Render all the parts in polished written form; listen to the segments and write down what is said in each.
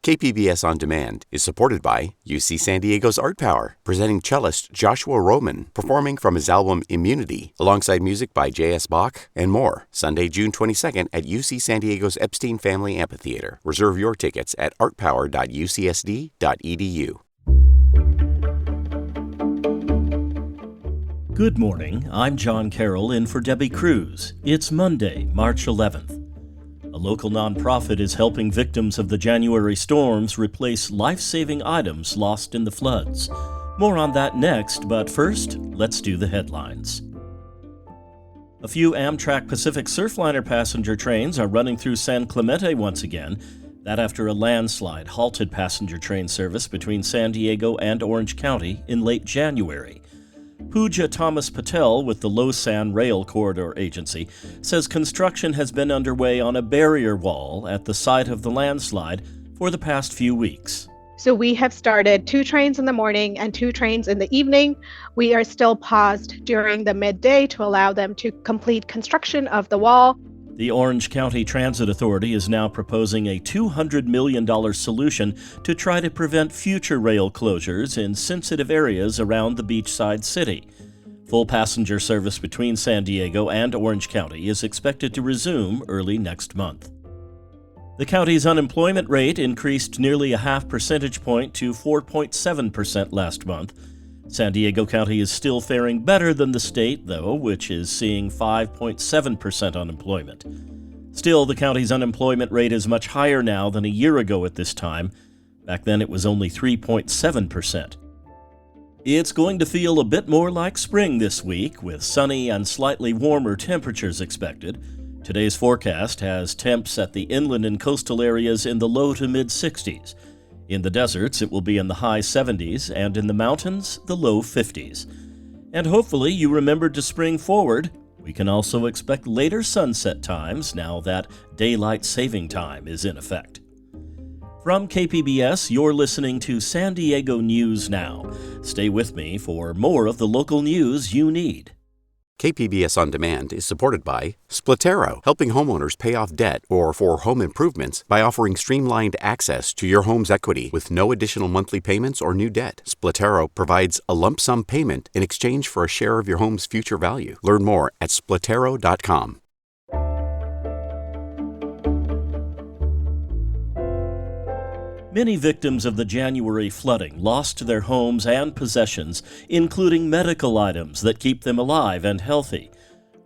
KPBS On Demand is supported by UC San Diego's Art Power, presenting cellist Joshua Roman, performing from his album Immunity, alongside music by J.S. Bach and more. Sunday, June 22nd at UC San Diego's Epstein Family Amphitheater. Reserve your tickets at artpower.ucsd.edu. Good morning, I'm John Carroll in for Debbie Cruz. It's Monday, March 11th. A local nonprofit is helping victims of the January storms replace life-saving items lost in the floods. More on that next, but first, let's do the headlines. A few Amtrak Pacific Surfliner passenger trains are running through San Clemente once again. That after a landslide halted passenger train service between San Diego and Orange County in late January. Pooja Thomas Patel with the Losan Rail Corridor Agency says construction has been underway on a barrier wall at the site of the landslide for the past few weeks. So we have started 2 trains in the morning and 2 trains in the evening. We are still paused during the midday to allow them to complete construction of the wall. The Orange County Transit Authority is now proposing a $200 million solution to try to prevent future rail closures in sensitive areas around the beachside city. Full passenger service between San Diego and Orange County is expected to resume early next month. The county's unemployment rate increased nearly a half percentage point to 4.7% last month. San Diego County is still faring better than the state, though, which is seeing 5.7% unemployment. Still, the county's unemployment rate is much higher now than a year ago at this time. Back then, it was only 3.7%. It's going to feel a bit more like spring this week, with sunny and slightly warmer temperatures expected. Today's forecast has temps at the inland and coastal areas in the low to mid-60s. In the deserts, it will be in the high 70s, and in the mountains, the low 50s. And hopefully you remembered to spring forward. We can also expect later sunset times now that daylight saving time is in effect. From KPBS, you're listening to San Diego News Now. Stay with me for more of the local news you need. KPBS On Demand is supported by Splatero, helping homeowners pay off debt or for home improvements by offering streamlined access to your home's equity with no additional monthly payments or new debt. Splatero provides a lump sum payment in exchange for a share of your home's future value. Learn more at splatero.com. Many victims of the January flooding lost their homes and possessions, including medical items that keep them alive and healthy.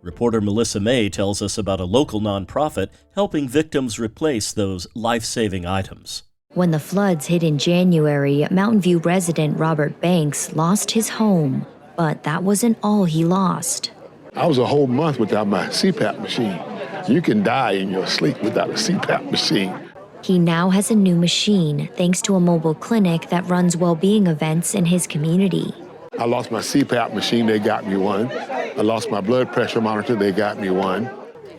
Reporter Melissa May tells us about a local nonprofit helping victims replace those life-saving items. When the floods hit in January, Mountain View resident Robert Banks lost his home. But that wasn't all he lost. I was a whole month without my CPAP machine. You can die in your sleep without a CPAP machine. He now has a new machine thanks to a mobile clinic that runs well-being events in his community. I lost my CPAP machine, they got me one. I lost my blood pressure monitor, they got me one.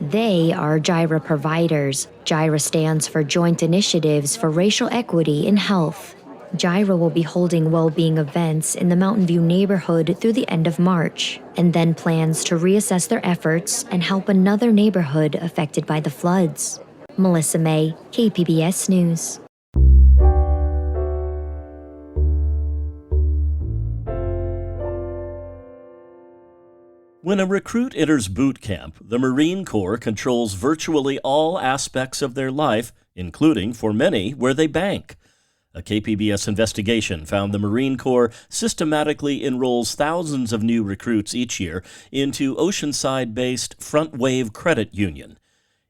They are JIRA providers. JIRA stands for Joint Initiatives for Racial Equity in Health. JIRA will be holding well-being events in the Mountain View neighborhood through the end of March, and then plans to reassess their efforts and help another neighborhood affected by the floods. Melissa May, KPBS News. When a recruit enters boot camp, the Marine Corps controls virtually all aspects of their life, including, for many, where they bank. A KPBS investigation found the Marine Corps systematically enrolls thousands of new recruits each year into Oceanside-based Frontwave Credit Union.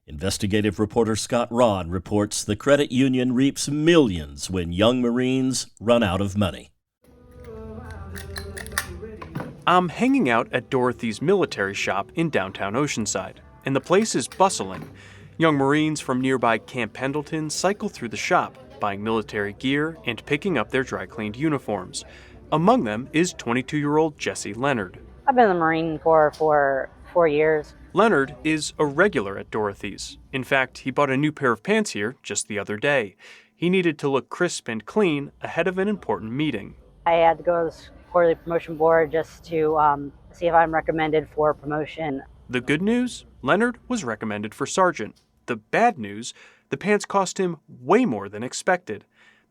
Investigative reporter Scott Rodd reports the credit union reaps millions when young Marines run out of money. I'm hanging out at Dorothy's military shop in downtown Oceanside, and the place is bustling. Young Marines from nearby Camp Pendleton cycle through the shop, buying military gear and picking up their dry-cleaned uniforms. Among them is 22-year-old Jesse Leonard. I've been in the Marine Corps for 4 years. Leonard is a regular at Dorothy's. In fact, he bought a new pair of pants here just the other day. He needed to look crisp and clean ahead of an important meeting. I had to go to the quarterly promotion board just to see if I'm recommended for promotion. The good news? Leonard was recommended for sergeant. The bad news? the pants cost him way more than expected.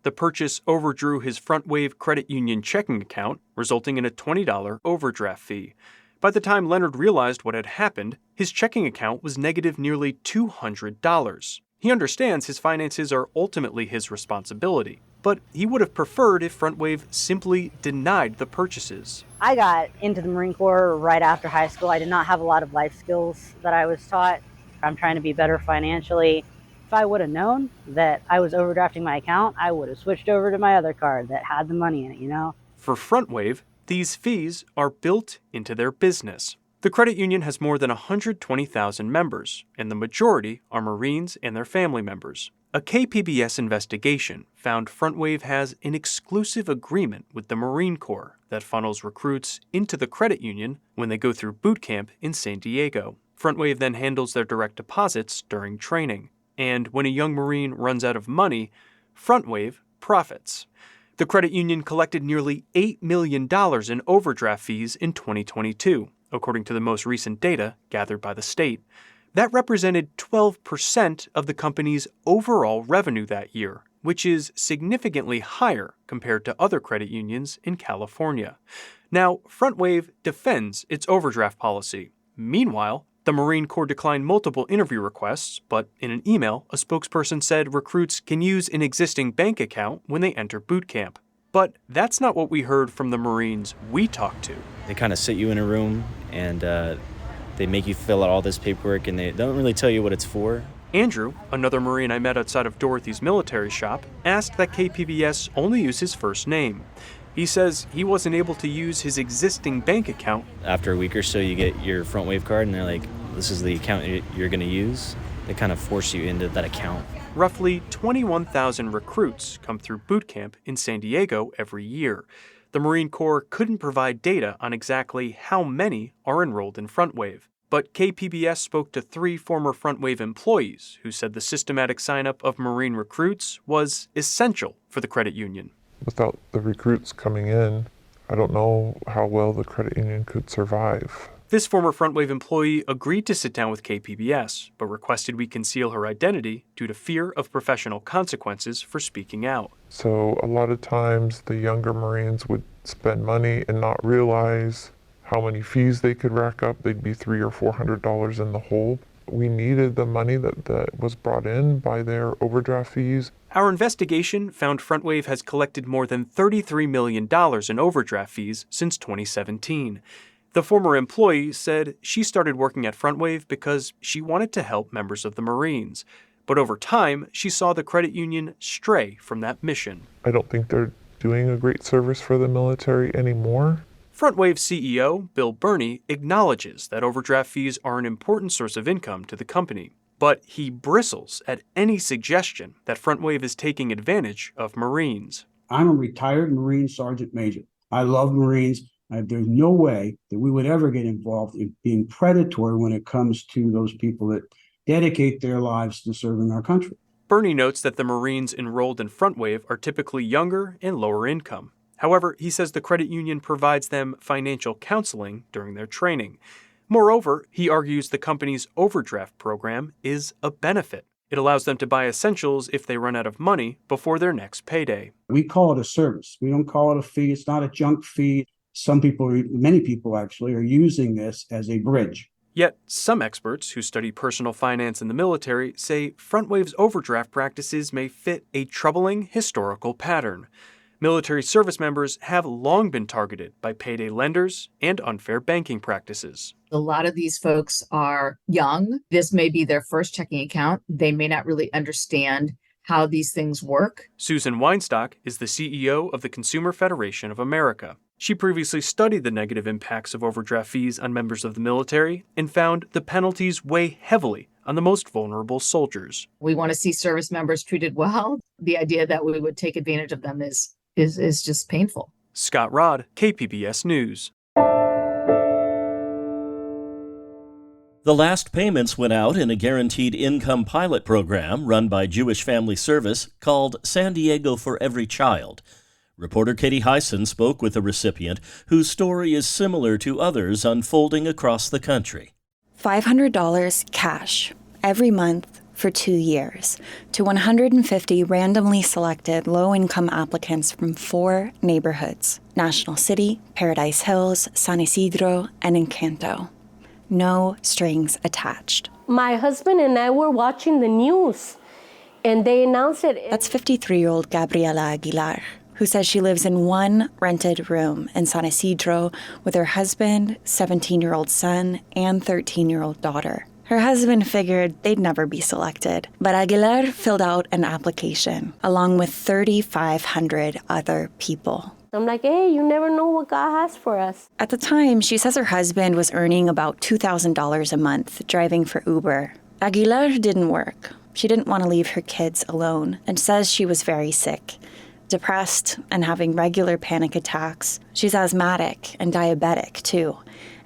The purchase overdrew his Frontwave Credit Union checking account, resulting in a $20 overdraft fee. By the time Leonard realized what had happened, his checking account was negative nearly $200. He understands his finances are ultimately his responsibility, but he would have preferred if Frontwave simply denied the purchases. I got into the Marine Corps right after high school. I did not have a lot of life skills that I was taught. I'm trying to be better financially. If I would have known that I was overdrafting my account, I would have switched over to my other card that had the money in it, For Frontwave, these fees are built into their business. The credit union has more than 120,000 members, and the majority are Marines and their family members. A KPBS investigation found Frontwave has an exclusive agreement with the Marine Corps that funnels recruits into the credit union when they go through boot camp in San Diego. Frontwave then handles their direct deposits during training. And when a young Marine runs out of money, Frontwave profits. The credit union collected nearly $8 million in overdraft fees in 2022, according to the most recent data gathered by the state. That represented 12% of the company's overall revenue that year, which is significantly higher compared to other credit unions in California. Now, Frontwave defends its overdraft policy. Meanwhile, the Marine Corps declined multiple interview requests, but in an email, a spokesperson said recruits can use an existing bank account when they enter boot camp. But that's not what we heard from the Marines we talked to. They kind of sit you in a room and they make you fill out all this paperwork and they don't really tell you what it's for. Andrew, another Marine I met outside of Dorothy's military shop, asked that KPBS only use his first name. He says he wasn't able to use his existing bank account. After a week or so, you get your Frontwave card and they're like, this is the account you're going to use. They kind of force you into that account. Roughly 21,000 recruits come through boot camp in San Diego every year. The Marine Corps couldn't provide data on exactly how many are enrolled in Frontwave. But KPBS spoke to 3 former Frontwave employees who said the systematic sign-up of Marine recruits was essential for the credit union. Without the recruits coming in, I don't know how well the credit union could survive. This former Frontwave employee agreed to sit down with KPBS, but requested we conceal her identity due to fear of professional consequences for speaking out. So a lot of times the younger Marines would spend money and not realize how many fees they could rack up. They'd be $300 or $400 in the hole. We needed the money that was brought in by their overdraft fees. Our investigation found Frontwave has collected more than $33 million in overdraft fees since 2017. The former employee said she started working at Frontwave because she wanted to help members of the Marines. But over time, she saw the credit union stray from that mission. I don't think they're doing a great service for the military anymore. Frontwave CEO Bill Burney acknowledges that overdraft fees are an important source of income to the company. But he bristles at any suggestion that Frontwave is taking advantage of Marines. I'm a retired Marine Sergeant Major. I love Marines. There's no way that we would ever get involved in being predatory when it comes to those people that dedicate their lives to serving our country. Burney notes that the Marines enrolled in Frontwave are typically younger and lower income. However, he says the credit union provides them financial counseling during their training. Moreover, he argues the company's overdraft program is a benefit. It allows them to buy essentials if they run out of money before their next payday. We call it a service. We don't call it a fee. It's not a junk fee. Many people actually, are using this as a bridge. Yet, some experts who study personal finance in the military say Frontwave's overdraft practices may fit a troubling historical pattern. Military service members have long been targeted by payday lenders and unfair banking practices. A lot of these folks are young. This may be their first checking account. They may not really understand how these things work. Susan Weinstock is the CEO of the Consumer Federation of America. She previously studied the negative impacts of overdraft fees on members of the military and found the penalties weigh heavily on the most vulnerable soldiers. We want to see service members treated well. The idea that we would take advantage of them is just painful. Scott Rodd, KPBS News. The last payments went out in a guaranteed income pilot program run by Jewish Family Service called San Diego for Every Child. Reporter Katie Hyson spoke with a recipient whose story is similar to others unfolding across the country. $500 cash every month for 2 years to 150 randomly selected low-income applicants from 4 neighborhoods: National City, Paradise Hills, San Isidro, and Encanto. No strings attached. My husband and I were watching the news, and they announced it. That's 53-year-old Gabriela Aguilar, who says she lives in one rented room in San Isidro with her husband, 17-year-old son, and 13-year-old daughter. Her husband figured they'd never be selected, but Aguilar filled out an application along with 3,500 other people. I'm like, hey, you never know what God has for us. At the time, she says her husband was earning about $2,000 a month driving for Uber. Aguilar didn't work. She didn't want to leave her kids alone and says she was very sick, depressed and having regular panic attacks. She's asthmatic and diabetic too,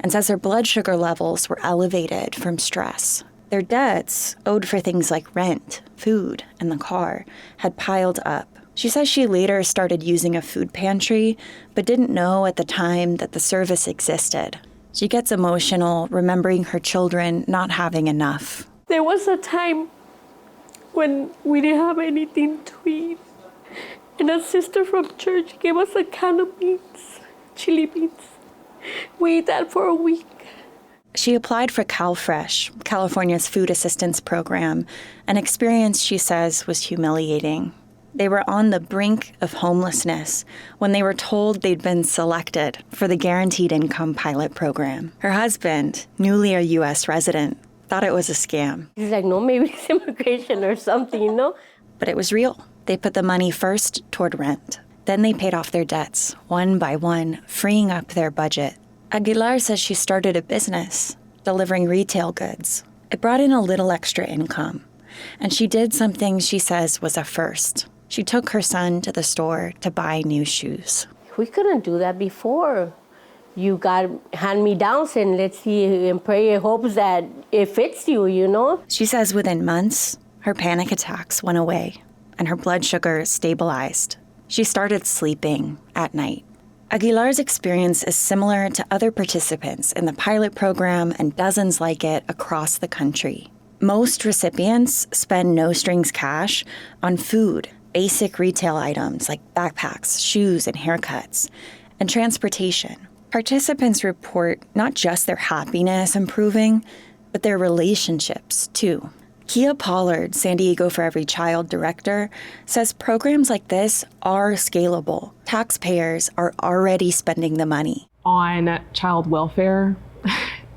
and says her blood sugar levels were elevated from stress. Their debts, owed for things like rent, food, and the car, had piled up. She says she later started using a food pantry, but didn't know at the time that the service existed. She gets emotional remembering her children not having enough. There was a time when we didn't have anything to eat, and a sister from church gave us a can of beans, chili beans. We ate that for a week. She applied for CalFresh, California's food assistance program, an experience she says was humiliating. They were on the brink of homelessness when they were told they'd been selected for the Guaranteed Income Pilot Program. Her husband, newly a U.S. resident, thought it was a scam. He's like, no, maybe it's immigration or something, you know? But it was real. They put the money first toward rent. Then they paid off their debts, one by one, freeing up their budget. Aguilar says she started a business, delivering retail goods. It brought in a little extra income. And she did something she says was a first. She took her son to the store to buy new shoes. We couldn't do that before. You got hand-me-downs and let's see and pray and hopes that it fits you, you know? She says within months, her panic attacks went away and her blood sugar stabilized. She started sleeping at night. Aguilar's experience is similar to other participants in the pilot program and dozens like it across the country. Most recipients spend no-strings cash on food, basic retail items like backpacks, shoes, and haircuts, and transportation. Participants report not just their happiness improving, but their relationships, too. Kia Pollard, San Diego For Every Child director, says programs like this are scalable. Taxpayers are already spending the money. On child welfare,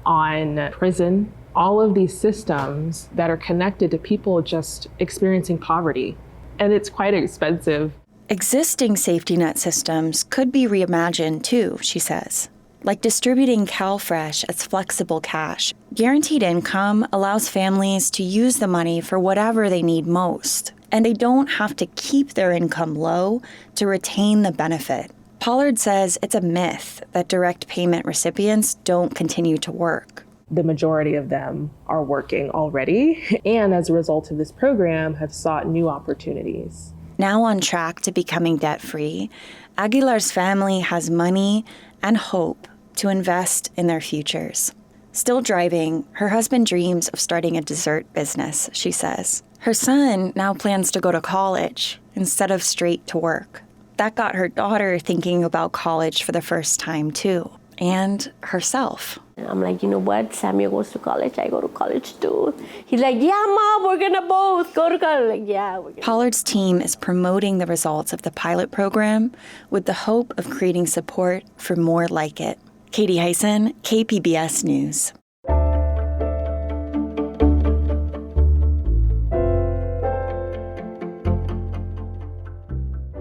on prison, all of these systems that are connected to people just experiencing poverty. And it's quite expensive. Existing safety net systems could be reimagined too, she says. Like distributing CalFresh as flexible cash. Guaranteed income allows families to use the money for whatever they need most, and they don't have to keep their income low to retain the benefit. Pollard says it's a myth that direct payment recipients don't continue to work. The majority of them are working already, and as a result of this program, have sought new opportunities. Now on track to becoming debt-free, Aguilar's family has money and hope to invest in their futures. Still driving, her husband dreams of starting a dessert business, she says. Her son now plans to go to college instead of straight to work. That got her daughter thinking about college for the first time, too, and herself. I'm like, you know what? Samuel goes to college. I go to college, too. He's like, yeah, Mom, we're going to both go to college. Like, yeah, we're going to. Pollard's team is promoting the results of the pilot program with the hope of creating support for more like it. Katie Hyson, KPBS News.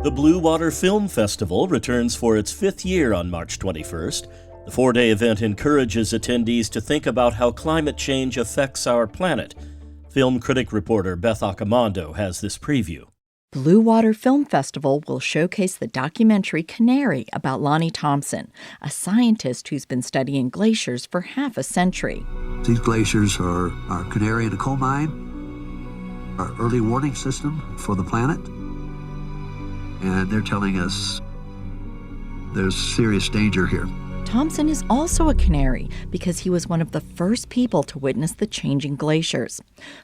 The Blue Water Film Festival returns for its 5th year on March 21st. The 4-day event encourages attendees to think about how climate change affects our planet. Film critic reporter Beth Accomando has this preview. Blue Water Film Festival will showcase the documentary Canary about Lonnie Thompson, a scientist who's been studying glaciers for half a century. These glaciers are our canary in a coal mine, our early warning system for the planet, and they're telling us there's serious danger here. Thompson is also a canary because he was one of the first people to witness the changing glaciers.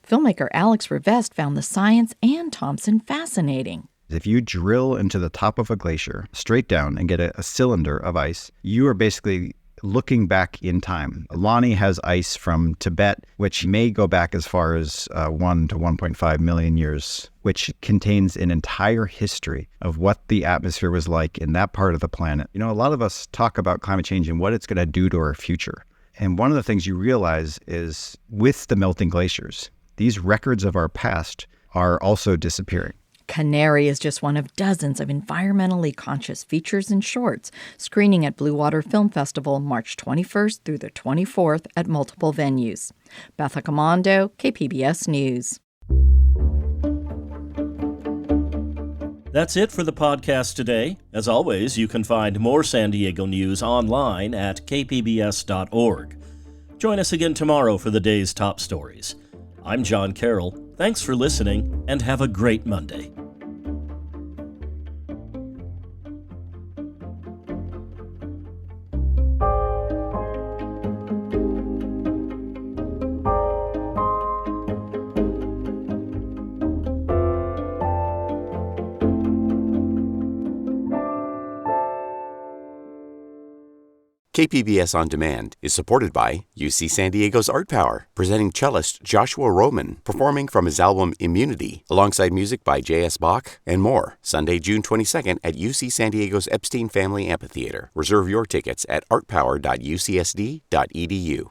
Filmmaker Alex Rivest found the science and Thompson fascinating. If you drill into the top of a glacier straight down and get a cylinder of ice, you are basically looking back in time. Lonnie has ice from Tibet, which may go back as far as 1 to 1.5 million years, which contains an entire history of what the atmosphere was like in that part of the planet. You know, a lot of us talk about climate change and what it's going to do to our future. And one of the things you realize is with the melting glaciers, these records of our past are also disappearing. Canary is just one of dozens of environmentally conscious features and shorts screening at Blue Water Film Festival March 21st through the 24th at multiple venues. Beth Accomando, KPBS News. That's it for the podcast today. As always, you can find more San Diego news online at kpbs.org. Join us again tomorrow for the day's top stories. I'm John Carroll. Thanks for listening, and have a great Monday. KPBS On Demand is supported by UC San Diego's Art Power, presenting cellist Joshua Roman, performing from his album Immunity, alongside music by J.S. Bach and more, Sunday, June 22nd at UC San Diego's Epstein Family Amphitheater. Reserve your tickets at artpower.ucsd.edu.